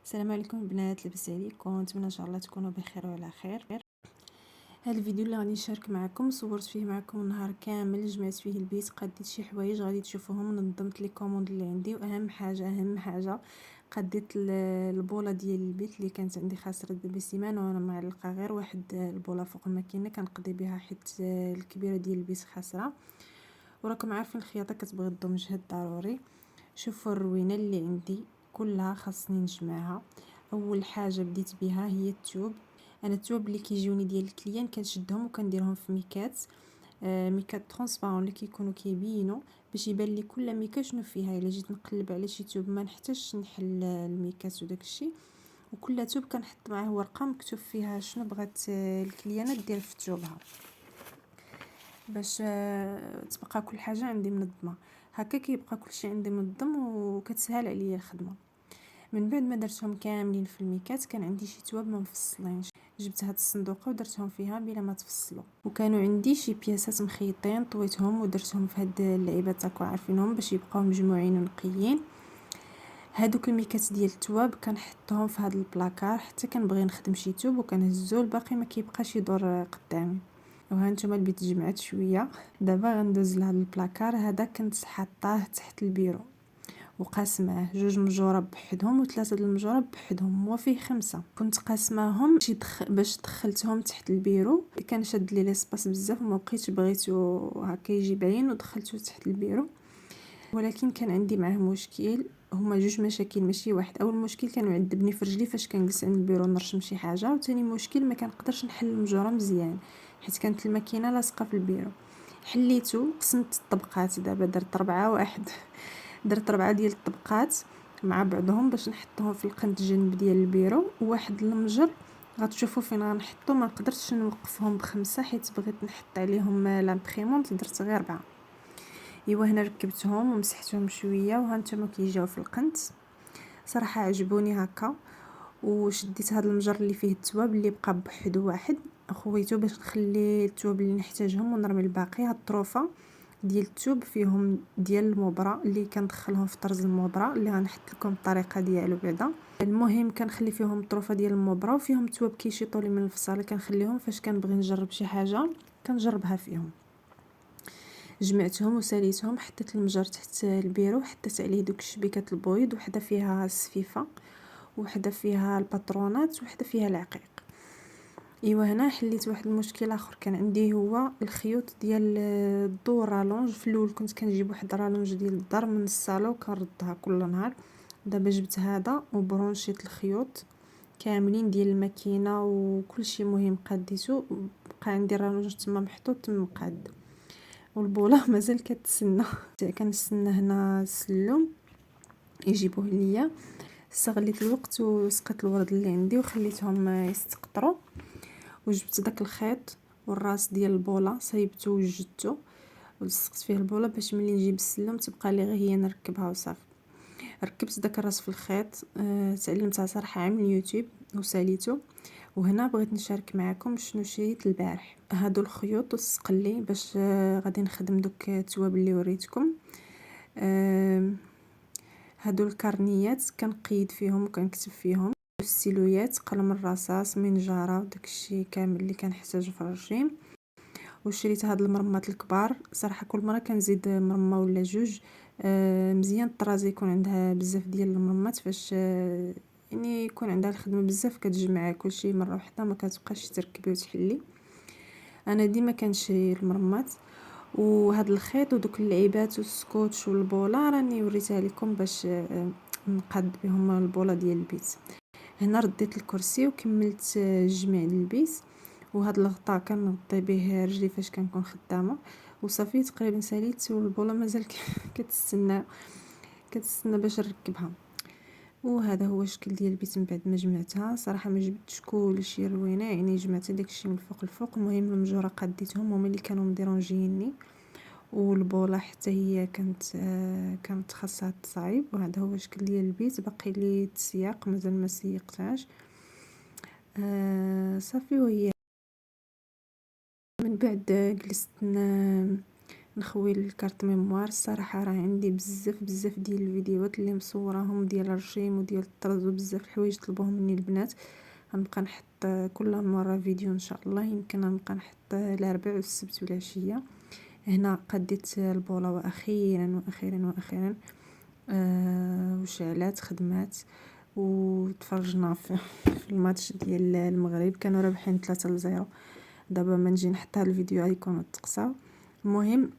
السلام عليكم البنات، لاباس عليكم؟ نتمنى ان شاء الله تكونوا بخير وعلى خير. هذا الفيديو اللي غادي نشارك معكم صورت فيه معكم النهار كامل، جمعت فيه البيت، قديت شي حوايج غادي تشوفوهم، نظمت لي كوموند اللي عندي، واهم حاجه قديت البوله ديال البيت اللي كانت عندي خاسره دابا سيمانه، وانا معلقه غير واحد البوله فوق الماكينه كنقضي بها حيت الكبيره ديال البيت خاسره. وراكم عارفين الخياطه كتبغي تضم مجهد ضروري. شوفوا الروينه اللي عندي كلها خاصني نجمعها. اول حاجه بديت بها هي التوب. انا التوب اللي كيجيوني ديال الكليان كنشدهم وكنديرهم في ميكات، ميكات ترونسبارون اللي كيكونوا كيبينوا باش يبان لي كل ميكا شنو فيها. الا جيت نقلب على شي توب ما نحتاجش نحل الميكات وداك الشيء، وكل توب كنحط معاه ورقه مكتوب فيها شنو بغات الكليانه دير في توبها، باش تبقى كل حاجه عندي منظمه. هكا كيبقى كلشي عندي منظم وكتسهل عليا الخدمه. من بعد ما درتهم كاملين في الميكات كان عندي شي تواب ما مفصلينش، جبت هاد الصندوقه ودرتهم فيها بلا ما تفصلوا. وكانوا عندي شي بياسات مخيطين طويتهم ودرتهم في هاد اللعيبات تاكو عارفينهم باش يبقاو مجموعين ونقيين. هادوك الميكات ديال التواب كنحطهم في هاد البلاكار حتى كنبغي نخدم شي توب وكنهزو الباقي ما كيبقاش يدور قدامي. وها نتوما البيت جمعت شويه. دابا غندوز لهاد البلاكار هذا كنت حاطاه تحت البيرو وقاسماه جوج مجورب بحدهم وثلاثه د المجورب بحدهم، هو فيه 5. كنت قاسماهم باش دخلتهم تحت البيرو، كان شاد لي ليسباس بزاف وما بقيتش بغيتو هكا يجي بعين ودخلته تحت البيرو. ولكن كان عندي معاه مشكل، هما جوج مشاكل ماشي واحد. اول مشكل كان يعذبني في رجلي فاش كنجلس عند البيرو نرشم شي حاجه، وثاني مشكل ما كنقدرش نحل المجوره مزيان حيت كانت الماكينه لاصقه في البيرو. حليته، قسمت الطبقات، دابا درت 4 واحد درت 4 ديال الطبقات مع بعضهم باش نحطهم في القنت جنب ديال البيرو. وواحد المجر غتشوفوا فين غنحطو، ما قدرتش نوقفهم ب5 حيت بغيت نحط عليهم لامبريمونط، درت غير 4. ايوا هنا ركبتهم ومسحتهم شويه وها نتوما كيجيو في القنت. صراحه عجبوني هكا. وشديت هذا المجر اللي فيه التواب اللي بقى بوحدو واحد خويته باش نخلي التواب اللي نحتاجهم ونرمي الباقي. هاد الطروفه ديال التوب فيهم ديال المبره اللي كندخلهم في طرز المبره اللي غنحط لكم الطريقه ديالو بعدا. المهم كنخلي فيهم الطروفه ديال المبره وفيهم تواب كيشيطوا لي من الفصاله، كنخليهم فاش كنبغي نجرب شي حاجه كنجربها فيهم. جمعتهم وساليتهم، حطيت المجر تحت البيرو، حطيت عليه دوك الشبيكات البويض، وحده فيها السفيفه وحده فيها الباترونات وحده فيها العقيق. ايوا هنا حليت واحد المشكل اخر كان عندي، هو الخيوط ديال الضو رالونج. في الاول كنت كنجيب واحد رالونج ديال الدار من الصالون وكنردها كل نهار. دابا جبت هذا وبرونشيت الخيوط كاملين ديال الماكينه وكل شيء مهم قاديته، بقى عندي رالونج تما محطوط تما مقاد. والبوله مازال كتسنى كنستنى هنا السلوم يجيبوه ليا. استغليت الوقت وسقيت الورد اللي عندي وخليتهم يستقطروا، وجبت داك الخيط والراس ديال البوله صايبته وجدته ولصقت فيه البوله باش ملي نجيب السلم تبقى لي غير هي نركبها وصافي. ركبت داك الراس في الخيط، تعلمتها صراحه من اليوتيوب وساليته. وهنا بغيت نشارك معكم شنو شريت البارح. هادو الخيوط والسقلي باش غادي نخدم دوك التواب اللي وريتكم. هادو الكارنيات كنقيد فيهم وكنكتب فيهم السيلويات، قلم الرصاص، منجاره وداكشي كامل اللي كنحتاجو في الرجيم. وشريت هاد المرمات الكبار، صراحه كل مره كنزيد مرمه ولا جوج. مزيان الطرازه يكون عندها بزاف ديال المرمات فاش يعني يكون عندها الخدمه بزاف كتجمع كلشي مره واحده ما كتبقاش تركبي وتحلي. انا ديما كنشري المرمات. وهاد الخيط ودوك اللعيبات والسكوتش والبوله راني وريتها لكم باش نقاد بهم البوله ديال البيت. هنا رديت الكرسي وكملت الجميع ديال البيت. وهاد الغطاء كنغطي به رجلي فاش كنكون خدامه وصافي تقريبا ساليت، والبوله مازال كتستنى باش نركبها. وهذا هو الشكل ديال البيت من بعد ما جمعتها. صراحه ما جبتش كلشي روينه، يعني جمعت داكشي من الفوق الفوق. المهم المجوره قديتهم هما اللي كانوا مديرونجيني، والبوله حتى هي كانت خاصها تصايب. وهذا هو الشكل ديال البيت، باقي لي التسياق مازال ما سيقتهاش. صافي. وهي من بعد جلست نخوي الكارت ميموار. الصراحه راه عندي بزاف ديال الفيديوهات اللي مصوراهم ديال الرجيم وديال الطرز وبزاف الحوايج طلبوهم مني البنات. غنبقى نحط كل مره فيديو ان شاء الله. يمكن غنبقى نحط الاربع والسبت والعشيه. هنا قديت البوله واخيرا وشعلات خدمات وتفرجنا في الماتش ديال المغرب. كانوا رابحين 3-0. دابا ما نجي نحط هذا الفيديو غيكونوا تقصاو. المهم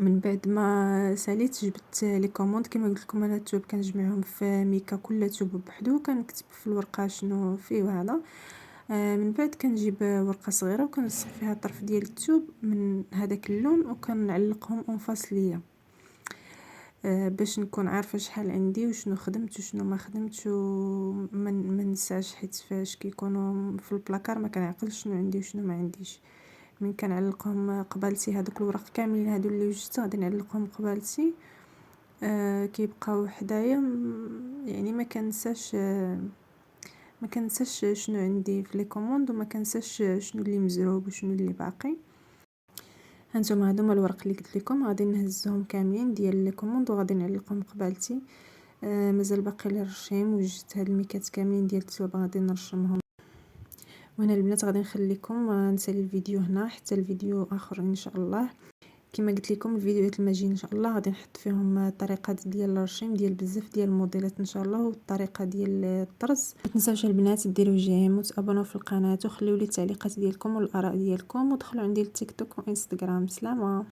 من بعد ما ساليت جبت لي كوموند كما قلت لكم. انا التوب كنجمعهم في ميكا، كل توب بوحدو كنكتب في الورقه شنو فيه وهذا. من بعد كنجيب ورقه صغيره وكنلصق فيها الطرف ديال التوب من هذاك اللون وكنعلقهم منفصليه باش نكون عارفه شحال عندي وشنو خدمت وشنو ما خدمتش وما ننساش، حيت فاش كيكونوا في البلاكار ما كنعقلش شنو عندي وشنو ما عنديش. من كنعلقهم قبالتي هذوك الوراق كاملين هادو اللي وجدت غادي نعلقهم قبالتي كيبقاو حدايا. يعني ما كنساش شنو عندي في لي كوموند وما كنساش شنو اللي مزروب وشنو اللي باقي. هانتوما هادو الورق اللي قلت لكم غادي نهزهم كاملين ديال لي كوموند وغادي نعلقهم قبالتي. مازال باقي لي الرشيم وجدت هاد الميكات كاملين ديال التوب غادي نرشمهم. وهنا البنات غادي نخليكم نسالي الفيديو هنا حتى الفيديو اخر ان شاء الله. كما قلت لكم الفيديوهات الماجيين ان شاء الله غادي نحط فيهم الطريقات ديال الرشيم ديال بزاف ديال الموديلات ان شاء الله والطريقه ديال الطرز. ما تنساوش البنات ديروا جيم وتابونوا في القناه وخليوا لي التعليقات ديالكم والاراء ديالكم ودخلوا عندي التيك توك وانستغرام. سلامه.